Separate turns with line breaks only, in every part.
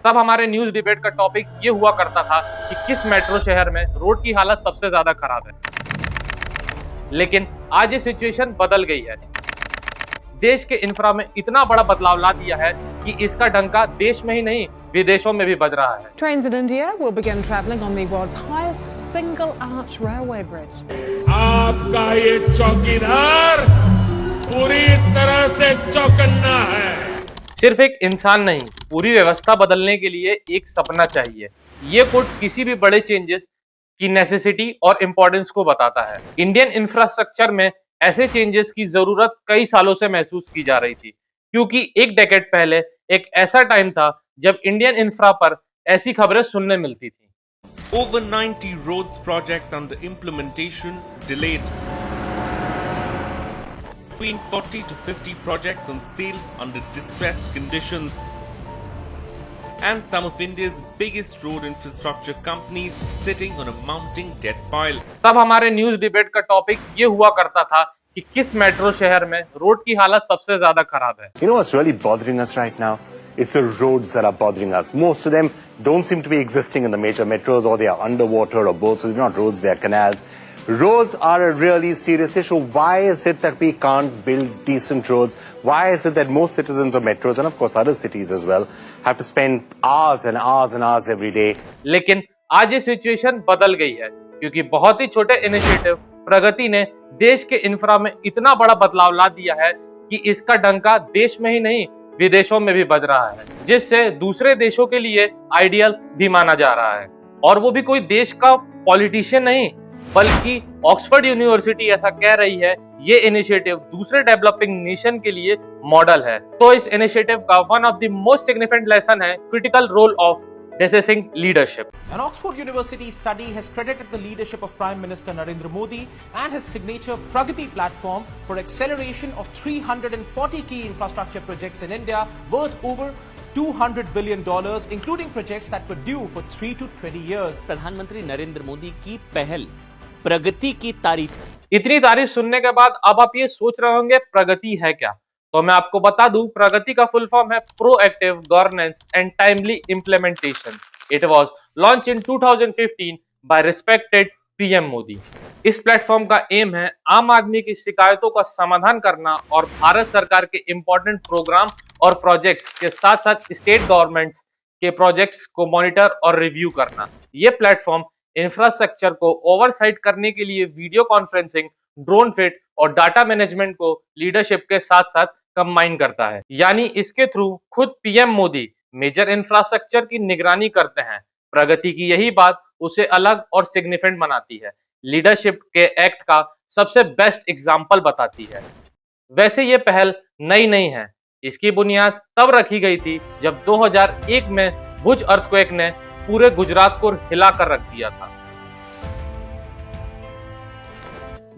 तब हमारे news debate का टॉपिक ये हुआ करता था कि किस मेट्रो शहर में रोड की हालत सबसे ज्यादा खराब है। लेकिन आज ये सिचुएशन बदल गई है। देश के इंफ्रा में इतना बड़ा बदलाव ला दिया है कि इसका डंका देश में ही नहीं विदेशों में भी बज रहा है।
Trains in India will begin travelling on the world's highest single arch railway bridge.
आपका ये चौकीदार पूरी तरह से चौकन्ना है।
सिर्फ एक इंसान नहीं, पूरी व्यवस्था बदलने के लिए एक सपना चाहिए। ये कोट किसी भी बड़े चेंजेस की नेसेसिटी और इंपॉर्टेंस को बताता है। इंडियन इंफ्रास्ट्रक्चर में ऐसे चेंजेस की जरूरत कई सालों से महसूस की जा रही थी, क्योंकि एक डेकेड पहले एक ऐसा टाइम था जब इंडियन इंफ्रा पर ऐसी खबरें सुनने मिलती थी।
Over 90 roads projects under implementation delayed. Between 40 to 50 projects on sale under distressed conditions. And some of India's biggest road infrastructure companies sitting on a mounting debt pile.
तब हमारे न्यूज डिबेट का topic ये हुआ करता था कि किस metro शहर में रोड की हालत सबसे ज्यादा खराब है।
You know what's really bothering us right now? It's the roads that are bothering us. Most of them don't seem to be existing in the major metros, or they are underwater or both. So they're not roads, they are canals. Roads are a really serious issue. Why is it that we can't build decent roads? Why is it that most citizens of metros, and of course other cities as well, have to spend hours and hours and hours every day?
लेकिन आज ये situation बदल गई है, क्योंकि बहुत ही छोटे initiative प्रगति ने देश के इंफ्रा में इतना बड़ा बदलाव ला दिया है कि इसका डंका देश में ही नहीं विदेशों में भी बज रहा है, जिससे दूसरे देशों के लिए आइडियल भी माना जा रहा है। और वो भी कोई देश का पॉलिटिशियन नहीं, बल्कि ऑक्सफोर्ड यूनिवर्सिटी ऐसा कह रही है ये इनिशिएटिव दूसरे डेवलपिंग नेशन के लिए मॉडल है। तो इस इनिशिएटिव का one of the most significant lesson है critical role of assessing leadership.
An Oxford University study has credited the leadership of Prime Minister Narendra Modi and his signature Pragati platform for acceleration of 340 key infrastructure projects in India worth over $200 billion, including projects that were due for 3 to 20 years.
प्रधानमंत्री नरेंद्र मोदी की पहल प्रगति की तारीफ।
इतनी तारीफ सुनने के बाद अब आप ये सोच रहे होंगे प्रगति है क्या? तो मैं आपको बता दूं, प्रगति का फुल फॉर्म है proactive governance and timely implementation. It was launch in 2015 by respected PM Modi. इस प्लेटफॉर्म का एम है आम आदमी की शिकायतों का समाधान करना और भारत सरकार के इंपॉर्टेंट प्रोग्राम और प्रोजेक्ट्स के साथ साथ स्टेट गवर्नमेंट्स के प्रोजेक्ट्स को मॉनिटर और रिव्यू करना। ये प्लेटफॉर्म इंफ्रास्ट्रक्चर को ओवरसाइट करने के लिए वीडियो कॉन्फ्रेंसिंग, ड्रोन फिट और डाटा मैनेजमेंट को लीडरशिप के साथ साथ कंबाइन करता है। यानी इसके थ्रू खुद पीएम मोदी मेजर इंफ्रास्ट्रक्चर की निगरानी करते हैं। प्रगति की यही बात उसे अलग और सिग्निफिकेंट बनाती है, लीडरशिप के एक्ट का सबसे बेस्ट एग्जांपल बताती है। वैसे ये पहल नई नहीं है, इसकी बुनियाद तब रखी गई थी जब 2001 में भुज अर्थक्वेक ने पूरे गुजरात को हिला कर रख दिया था।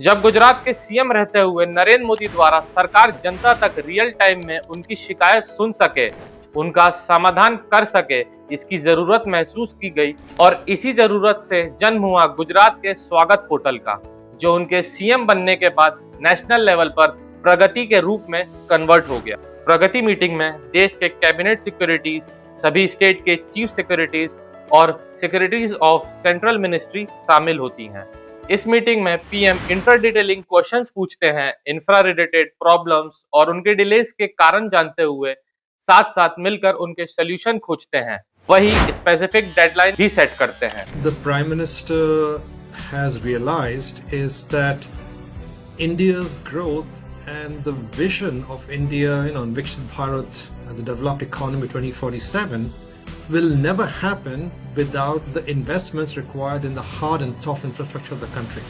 जब गुजरात के सीएम रहते हुए नरेंद्र मोदी द्वारा सरकार जनता तक रियल टाइम में उनकी शिकायत सुन सके, उनका समाधान कर सके, इसकी जरूरत महसूस की गई और इसी जरूरत से जन्म हुआ गुजरात के स्वागत पोर्टल का, जो उनके सीएम बनने के बाद नेशनल लेवल पर प्रगति के रूप में कन्वर्ट हो गया। प्रगति मीटिंग में देश के कैबिनेट सिक्योरिटीज, सभी स्टेट के चीफ सिक्योरिटीज और सिक्योरिटीज ऑफ सेंट्रल मिनिस्ट्री शामिल होती हैं। इस मीटिंग में पीएम इंटर डिटेलिंग क्वेश्चंस पूछते हैं, इंफ्रा रिलेटेड प्रॉब्लम्स और उनके डिलेस के कारण जानते हुए साथ साथ मिलकर उनके सॉल्यूशन खोजते हैं। वही स्पेसिफिक डेडलाइन भी सेट करते हैं।
The Prime Minister has realized is that India's growth and the vision of India, Viksit Bharat as a developed economy 2047 will never happen without the investments required in the hard and soft infrastructure of the country.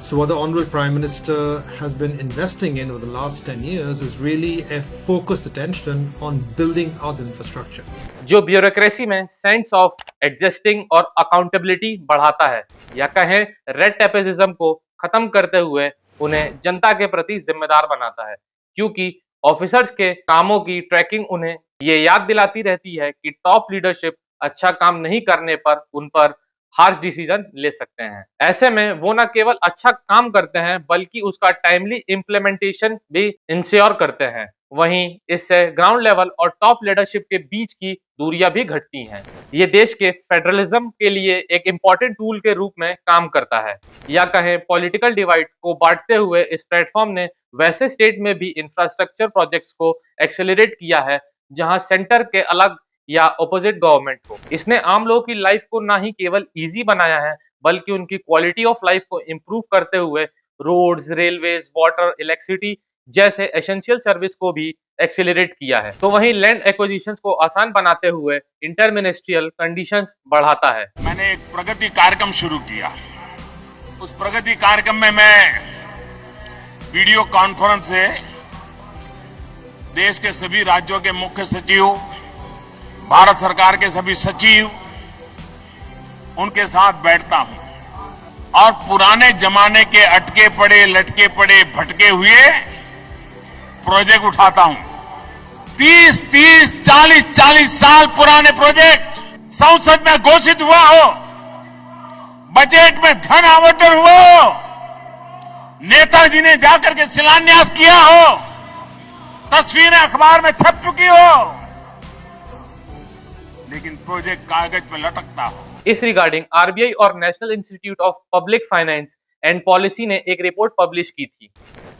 So what the Honorable Prime Minister has been investing in over the last 10 years is really a focused attention on building out the infrastructure.
जो bureaucracy में sense of adjusting और accountability बढ़ाता है, या कहें red tapism को खत्म करते हुए उन्हें जनता के प्रति जिम्मेदार बनाता है, क्योंकि ऑफिसर्स के कामों की ट्रैकिंग उन्हें ये याद दिलाती रहती है कि टॉप लीडरशिप अच्छा काम नहीं करने पर उन पर हार्श डिसीजन ले सकते हैं। ऐसे में वो न केवल अच्छा काम करते हैं बल्कि उसका टाइमली इम्प्लीमेंटेशन भी इंश्योर करते हैं। वहीं इससे ग्राउंड लेवल और टॉप लीडरशिप के बीच की दूरियां भी घटती हैं। ये देश के फेडरलिज्म के लिए एक इम्पॉर्टेंट टूल के रूप में काम करता है, या कहें पॉलिटिकल डिवाइड को बांटते हुए इस प्लेटफॉर्म ने वैसे स्टेट में भी इंफ्रास्ट्रक्चर प्रोजेक्ट्स को एक्सेलरेट किया है जहां सेंटर के अलग या ऑपोजिट गवर्नमेंट हो। इसने आम लोगों की लाइफ को ना ही केवल इजी बनाया है, बल्कि उनकी क्वालिटी ऑफ लाइफ को इम्प्रूव करते हुए रोड्स, रेलवेज, वाटर, इलेक्ट्रिसिटी जैसे एसेंशियल सर्विस को भी एक्सेलरेट किया है। तो वहीं लैंड एक्विजिशंस को आसान बनाते हुए इंटर मिनिस्ट्रियल कंडीशंस बढ़ाता है।
मैंने एक प्रगति कार्यक्रम शुरू किया। उस प्रगति कार्यक्रम में मैं वीडियो कॉन्फ्रेंस से देश के सभी राज्यों के मुख्य सचिव, भारत सरकार के सभी सचिव, उनके साथ बैठता हूं और पुराने जमाने के अटके पड़े, लटके पड़े, भटके हुए प्रोजेक्ट उठाता हूं। 30-30, 40-40 साल पुराने प्रोजेक्ट संसद में घोषित हुआ हो, बजट में धन आवंटन हुआ हो, नेताजी ने जाकर के शिलान्यास किया हो, तस्वीरें अखबार में छप चुकी हो, लेकिन प्रोजेक्ट कागज में लटकता हो।
इस रिगार्डिंग आरबीआई और national institute of public finance and policy ने एक रिपोर्ट पब्लिश की थी।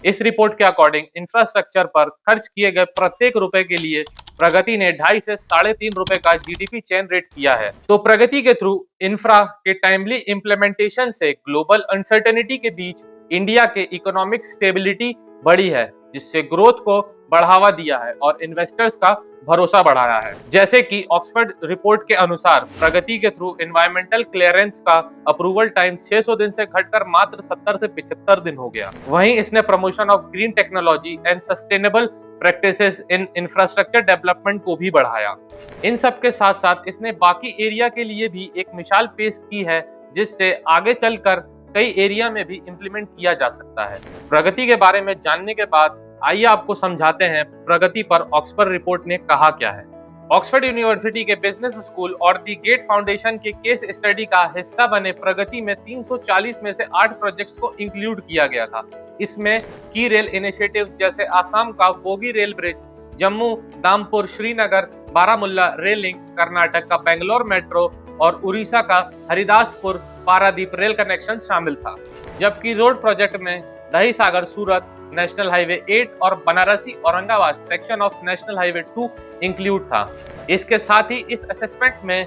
इस रिपोर्ट के अकॉर्डिंग इंफ्रास्ट्रक्चर पर खर्च किए गए प्रत्येक रुपए के लिए प्रगति ने 2.5 से 3.5 रुपए का जीडीपी चेन रेट किया है। तो प्रगति के थ्रू इंफ्रा के टाइमली इंप्लीमेंटेशन से ग्लोबल अनसर्टेनिटी के बीच इंडिया के इकोनॉमिक स्टेबिलिटी बढ़ी है, जिससे ग्रोथ को बढ़ावा दिया है और इन्वेस्टर्स का भरोसा बढ़ाया है। जैसे कि ऑक्सफोर्ड रिपोर्ट के अनुसार प्रगति के थ्रू एनवायरमेंटल क्लियरेंस का अप्रूवल टाइम 600 दिन से घटकर मात्र 70 से 75 दिन हो गया। वहीं इसने promotion of green technology and sustainable practices in infrastructure development को भी बढ़ाया। इन सब के साथ साथ इसने बाकी एरिया के लिए भी एक मिसाल पेश की है, जिससे आगे चलकर कई एरिया में भी इम्प्लीमेंट किया जा सकता है। प्रगति के बारे में जानने के बाद आइए आपको समझाते हैं प्रगति पर ऑक्सफोर्ड रिपोर्ट ने कहा क्या है। ऑक्सफोर्ड यूनिवर्सिटी के बिजनेस स्कूल और दी गेट फाउंडेशन के केस स्टडी का हिस्सा बने प्रगति में 340 में से 8 प्रोजेक्ट्स को इंक्लूड किया गया था। इसमें की रेल इनिशिएटिव जैसे आसाम का बोगी rail bridge, Jammu Udhampur Srinagar Baramulla rail link, Karnataka का बेंगलोर मेट्रो और उड़ीसा का हरिदासपुर पारादीप रेल कनेक्शन शामिल था। जबकि रोड प्रोजेक्ट में दही सागर सूरत नेशनल हाईवे 8 और Banarasi Aurangabad section of national highway 2 include था। इसके साथ ही इस असेसमेंट में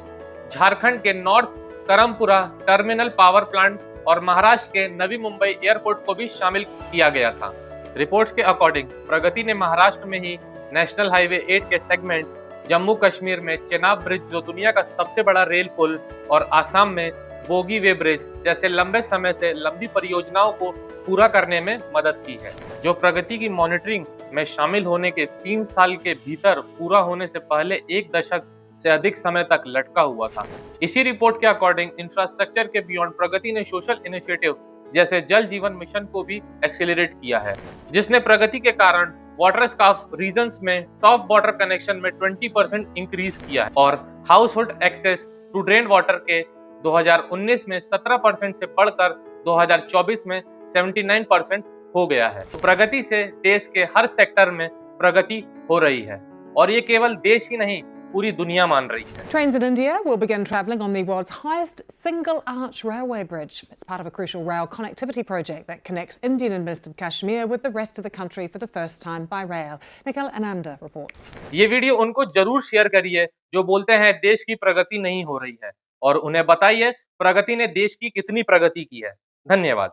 झारखंड के north Karampura terminal power plant और महाराष्ट्र के नवी मुंबई एयरपोर्ट को भी शामिल किया गया था। रिपोर्ट्स के अकॉर्डिंग प्रगति ने महाराष्ट्र में ही नेशनल हाईवे 8 के सेगमेंट्स, जम्मू कश्मीर में चेनाब ब्रिज जो दुनिया का सबसे बड़ा रेल पुल और आसाम में बोगी वे ब्रिज जैसे लंबे समय से लंबी परियोजनाओं को पूरा करने में मदद की है, जो प्रगति की मॉनिटरिंग में शामिल होने के 3 साल के भीतर पूरा होने से पहले 1 दशक से अधिक समय तक लटका हुआ था। इसी रिपोर्ट के अकॉर्डिंग इंफ्रास्ट्रक्चर के बियॉन्ड प्रगति ने सोशल इनिशिएटिव जैसे जल जीवन मिशन को भी एक्सेलरेट किया है, जिसने प्रगति के कारण वाटर स्कार्फ रीजन्स में टॉप वाटर कनेक्शन में 20% इंक्रीज किया है और household access to drain water के 2019 में 17% से बढ़कर 2024 में 79% हो गया है। तो प्रगति से देश के हर सेक्टर में प्रगति हो रही है और ये केवल देश ही नहीं, पूरी दुनिया मान रही है।
Trains in India will begin travelling on the world's highest single arch railway bridge. It's part of a crucial rail connectivity project that connects Indian administered Kashmir with the rest of the country for the first time by rail. Nikhil Ananda reports.
ये video उनको जरूर share करिए जो बोलते हैं देश की प्रगति नहीं हो रही है, और उन्हें बताइए प्रगति ने देश की कितनी प्रगति की है। धन्यवाद।